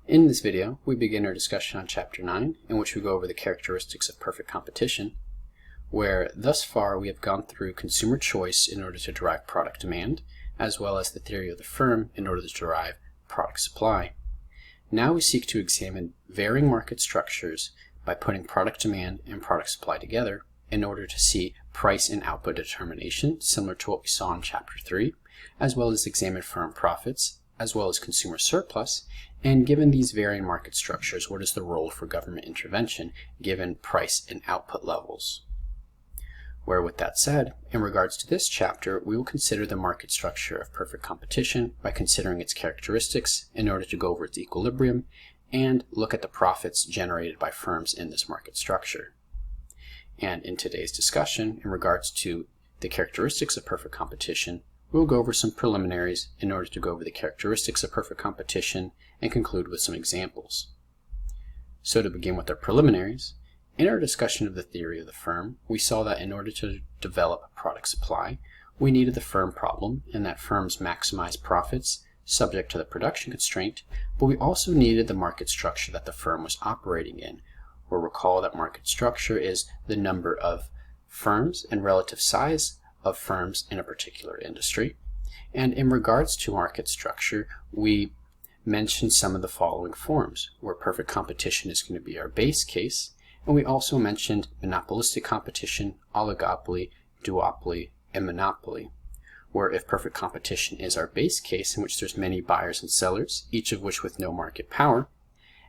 In this video, we begin our discussion on Chapter 9, in which we go over the characteristics of perfect competition, where thus far we have gone through consumer choice in order to derive product demand, as well as the theory of the firm in order to derive product supply. Now we seek to examine varying market structures by putting product demand and product supply together in order to see price and output determination, similar to what we saw in Chapter 3, as well as examine firm profits, as well as consumer surplus, and given these varying market structures, what is the role for government intervention given price and output levels? Where with that said, in regards to this chapter, we will consider the market structure of perfect competition by considering its characteristics in order to go over its equilibrium and look at the profits generated by firms in this market structure. And in today's discussion, in regards to the characteristics of perfect competition, we'll go over some preliminaries in order to go over the characteristics of perfect competition and conclude with some examples. So to begin with our preliminaries, in our discussion of the theory of the firm, we saw that in order to develop a product supply, we needed the firm problem, and that firms maximize profits subject to the production constraint, but we also needed the market structure that the firm was operating in, where recall that market structure is the number of firms and relative size of firms in a particular industry. And in regards to market structure, we mentioned some of the following forms, where perfect competition is going to be our base case, and we also mentioned monopolistic competition, oligopoly, duopoly, and monopoly, where if perfect competition is our base case in which there's many buyers and sellers, each of which with no market power,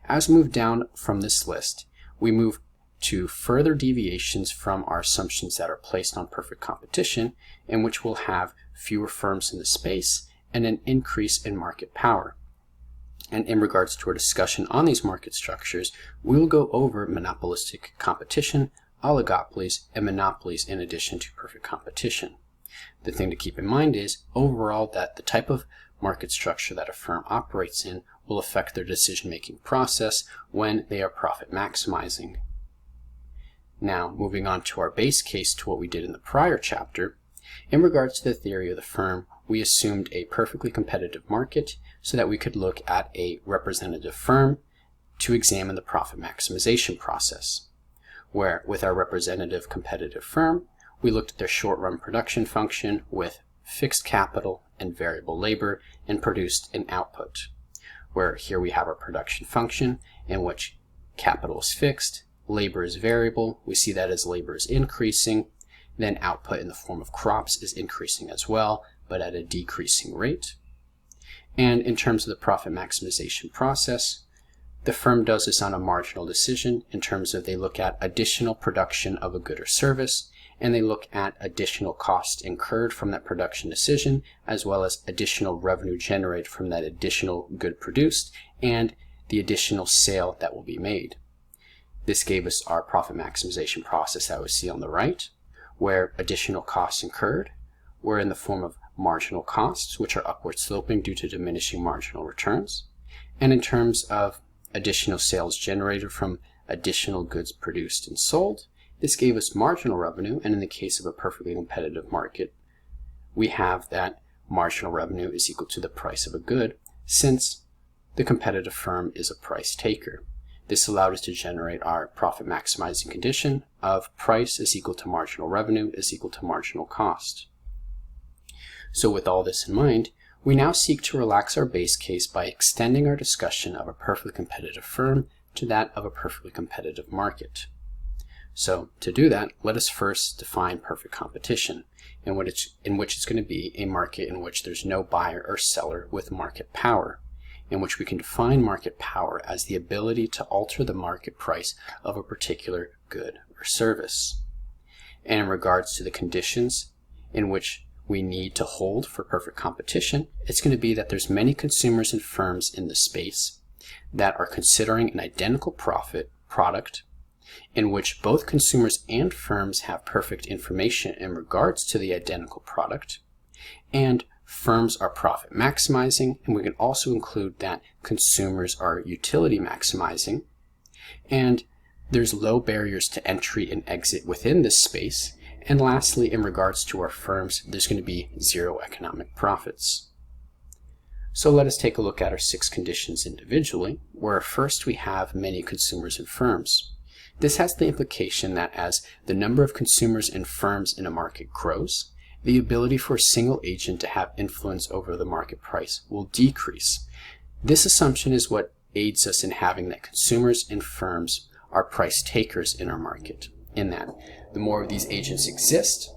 as we move down from this list, we move to further deviations from our assumptions that are placed on perfect competition, in which we'll have fewer firms in the space and an increase in market power. And in regards to our discussion on these market structures, we will go over monopolistic competition, oligopolies, and monopolies in addition to perfect competition. The thing to keep in mind is overall that the type of market structure that a firm operates in will affect their decision-making process when they are profit maximizing. Now, moving on to our base case to what we did in the prior chapter, in regards to the theory of the firm, we assumed a perfectly competitive market so that we could look at a representative firm to examine the profit maximization process, where with our representative competitive firm, we looked at their short-run production function with fixed capital and variable labor and produced an output, where here we have our production function in which capital is fixed, labor is variable. We see that as labor is increasing, then output in the form of crops is increasing as well, but at a decreasing rate. And in terms of the profit maximization process, the firm does this on a marginal decision in terms of they look at additional production of a good or service, and they look at additional costs incurred from that production decision, as well as additional revenue generated from that additional good produced and the additional sale that will be made. This gave us our profit maximization process that we see on the right, where additional costs incurred were in the form of marginal costs, which are upward sloping due to diminishing marginal returns. And in terms of additional sales generated from additional goods produced and sold, this gave us marginal revenue, and in the case of a perfectly competitive market, we have that marginal revenue is equal to the price of a good, since the competitive firm is a price taker. This allowed us to generate our profit maximizing condition of price is equal to marginal revenue is equal to marginal cost. So with all this in mind, we now seek to relax our base case by extending our discussion of a perfectly competitive firm to that of a perfectly competitive market. So to do that, let us first define perfect competition, in which it's going to be a market in which there's no buyer or seller with market power, in which we can define market power as the ability to alter the market price of a particular good or service. And in regards to the conditions in which we need to hold for perfect competition, it's going to be that there's many consumers and firms in the space that are considering an identical product in which both consumers and firms have perfect information in regards to the identical product, and firms are profit maximizing, and we can also include that consumers are utility maximizing, and there's low barriers to entry and exit within this space, and lastly, in regards to our firms, there's going to be zero economic profits. So let us take a look at our 6 conditions individually, where first we have many consumers and firms. This has the implication that as the number of consumers and firms in a market grows, the ability for a single agent to have influence over the market price will decrease. This assumption is what aids us in having that consumers and firms are price takers in our market, in that the more of these agents exist,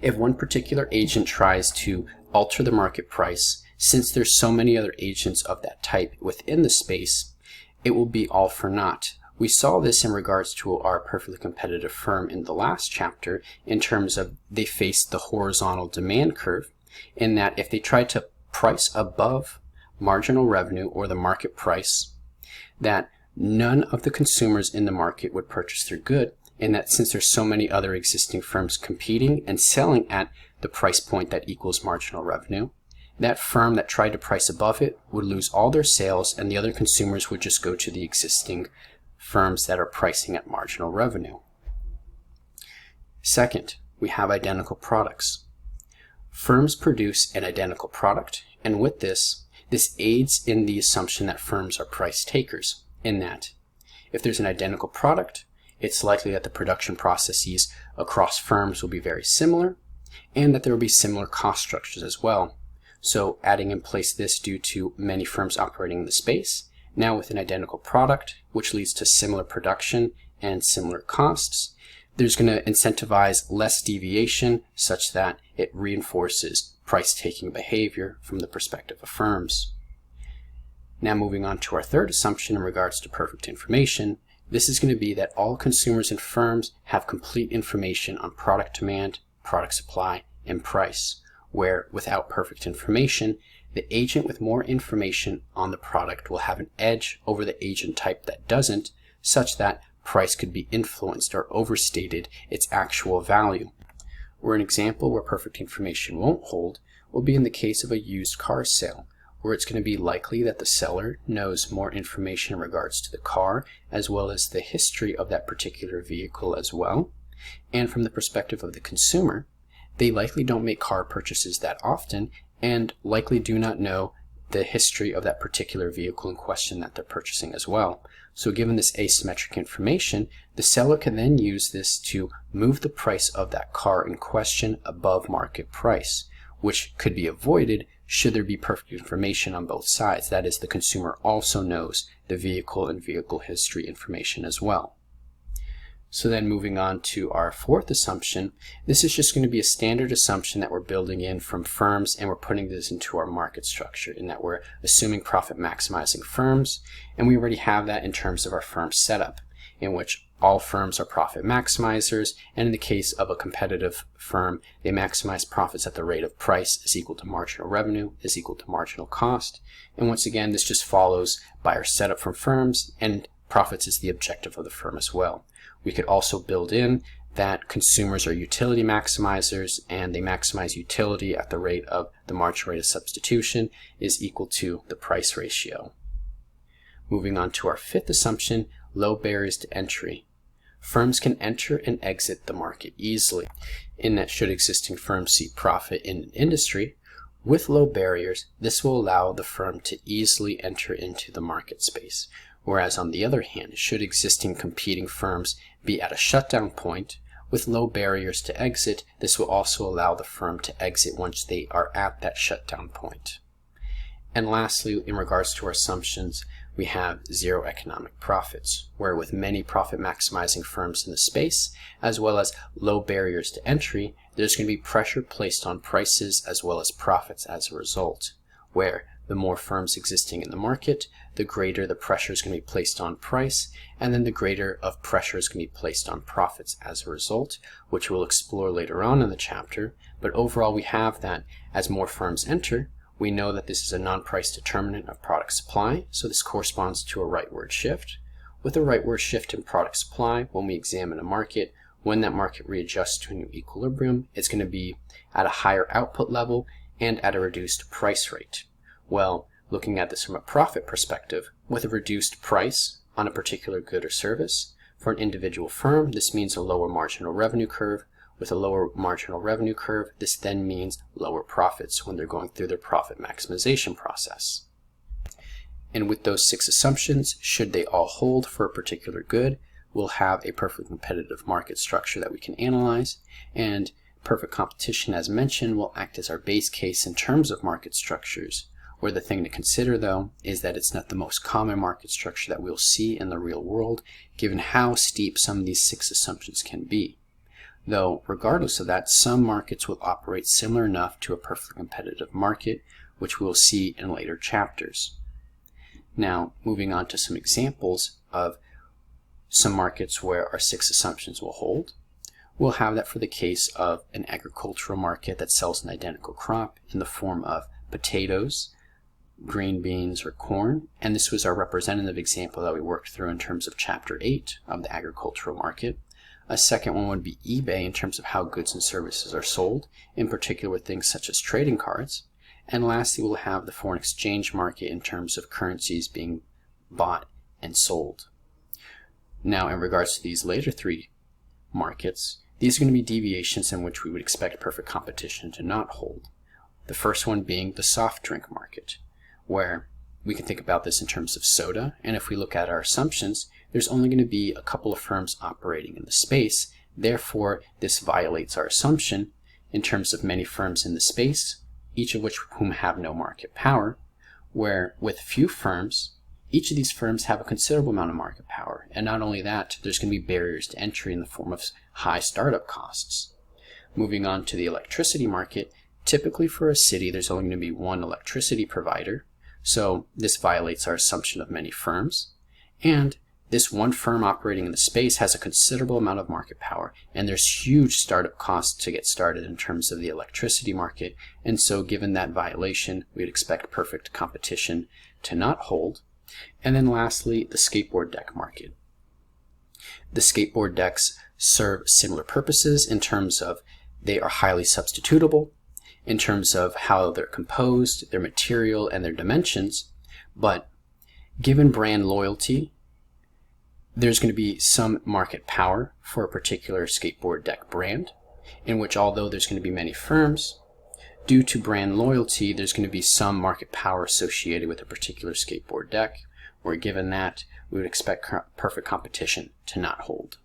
if one particular agent tries to alter the market price, since there's so many other agents of that type within the space, it will be all for naught. We saw this in regards to our perfectly competitive firm in the last chapter in terms of they faced the horizontal demand curve, in that if they tried to price above marginal revenue or the market price, that none of the consumers in the market would purchase their good, and that since there's so many other existing firms competing and selling at the price point that equals marginal revenue, that firm that tried to price above it would lose all their sales and the other consumers would just go to the existing firms that are pricing at marginal revenue. Second, we have identical products. Firms produce an identical product, and with this aids in the assumption that firms are price takers, in that if there's an identical product, it's likely that the production processes across firms will be very similar, and that there will be similar cost structures as well. So adding in place this due to many firms operating in the space, now with an identical product, which leads to similar production and similar costs, there's going to incentivize less deviation such that it reinforces price-taking behavior from the perspective of firms. Now moving on to our third assumption in regards to perfect information, this is going to be that all consumers and firms have complete information on product demand, product supply, and price, where without perfect information, the agent with more information on the product will have an edge over the agent type that doesn't, such that price could be influenced or overstated its actual value. Where an example where perfect information won't hold will be in the case of a used car sale, where it's going to be likely that the seller knows more information in regards to the car as well as the history of that particular vehicle as well. And from the perspective of the consumer, they likely don't make car purchases that often and likely do not know the history of that particular vehicle in question that they're purchasing as well. So given this asymmetric information, the seller can then use this to move the price of that car in question above market price, which could be avoided should there be perfect information on both sides. That is, the consumer also knows the vehicle and vehicle history information as well. So then moving on to our fourth assumption, this is just going to be a standard assumption that we're building in from firms, and we're putting this into our market structure in that we're assuming profit maximizing firms, and we already have that in terms of our firm setup, in which all firms are profit maximizers, and in the case of a competitive firm, they maximize profits at the rate of price is equal to marginal revenue is equal to marginal cost. And once again, this just follows by our setup from firms, and profits is the objective of the firm as well. We could also build in that consumers are utility maximizers, and they maximize utility at the rate of the marginal rate of substitution is equal to the price ratio. Moving on to our fifth assumption, low barriers to entry. Firms can enter and exit the market easily, in that should existing firms see profit in an industry, with low barriers, this will allow the firm to easily enter into the market space. Whereas on the other hand, should existing competing firms be at a shutdown point, with low barriers to exit, this will also allow the firm to exit once they are at that shutdown point. And lastly, in regards to our assumptions, we have zero economic profits, where with many profit maximizing firms in the space, as well as low barriers to entry, there's going to be pressure placed on prices as well as profits as a result, where the more firms existing in the market, the greater the pressure is going to be placed on price, and then the greater of pressure is going to be placed on profits as a result, which we'll explore later on in the chapter. But overall, we have that as more firms enter, we know that this is a non-price determinant of product supply, so this corresponds to a rightward shift. With a rightward shift in product supply, when we examine a market, when that market readjusts to a new equilibrium, it's going to be at a higher output level and at a reduced price rate. Well, looking at this from a profit perspective, with a reduced price on a particular good or service, for an individual firm, this means a lower marginal revenue curve, with a lower marginal revenue curve, this then means lower profits when they're going through their profit maximization process. And with those 6 assumptions, should they all hold for a particular good, we'll have a perfectly competitive market structure that we can analyze, and perfect competition, as mentioned, will act as our base case in terms of market structures, where the thing to consider, though, is that it's not the most common market structure that we'll see in the real world, given how steep some of these 6 assumptions can be. Though, regardless of that, some markets will operate similar enough to a perfectly competitive market, which we'll see in later chapters. Now, moving on to some examples of some markets where our 6 assumptions will hold. We'll have that for the case of an agricultural market that sells an identical crop in the form of potatoes, green beans, or corn, and this was our representative example that we worked through in terms of Chapter 8 of the agricultural market. A second one would be eBay in terms of how goods and services are sold, in particular with things such as trading cards. And lastly, we'll have the foreign exchange market in terms of currencies being bought and sold. Now, in regards to these later 3 markets, these are going to be deviations in which we would expect perfect competition to not hold. The first one being the soft drink market, where we can think about this in terms of soda, and if we look at our assumptions, there's only going to be a couple of firms operating in the space. Therefore, this violates our assumption in terms of many firms in the space, each of whom have no market power, where with few firms, each of these firms have a considerable amount of market power. And not only that, there's going to be barriers to entry in the form of high startup costs. Moving on to the electricity market, typically for a city, there's only going to be one electricity provider. So this violates our assumption of many firms. And this one firm operating in the space has a considerable amount of market power, and there's huge startup costs to get started in terms of the electricity market. And so given that violation, we'd expect perfect competition to not hold. And then lastly, the skateboard deck market. The skateboard decks serve similar purposes in terms of they are highly substitutable, in terms of how they're composed, their material, and their dimensions. But given brand loyalty, there's going to be some market power for a particular skateboard deck brand, in which although there's going to be many firms, due to brand loyalty, there's going to be some market power associated with a particular skateboard deck, where given that, we would expect perfect competition to not hold.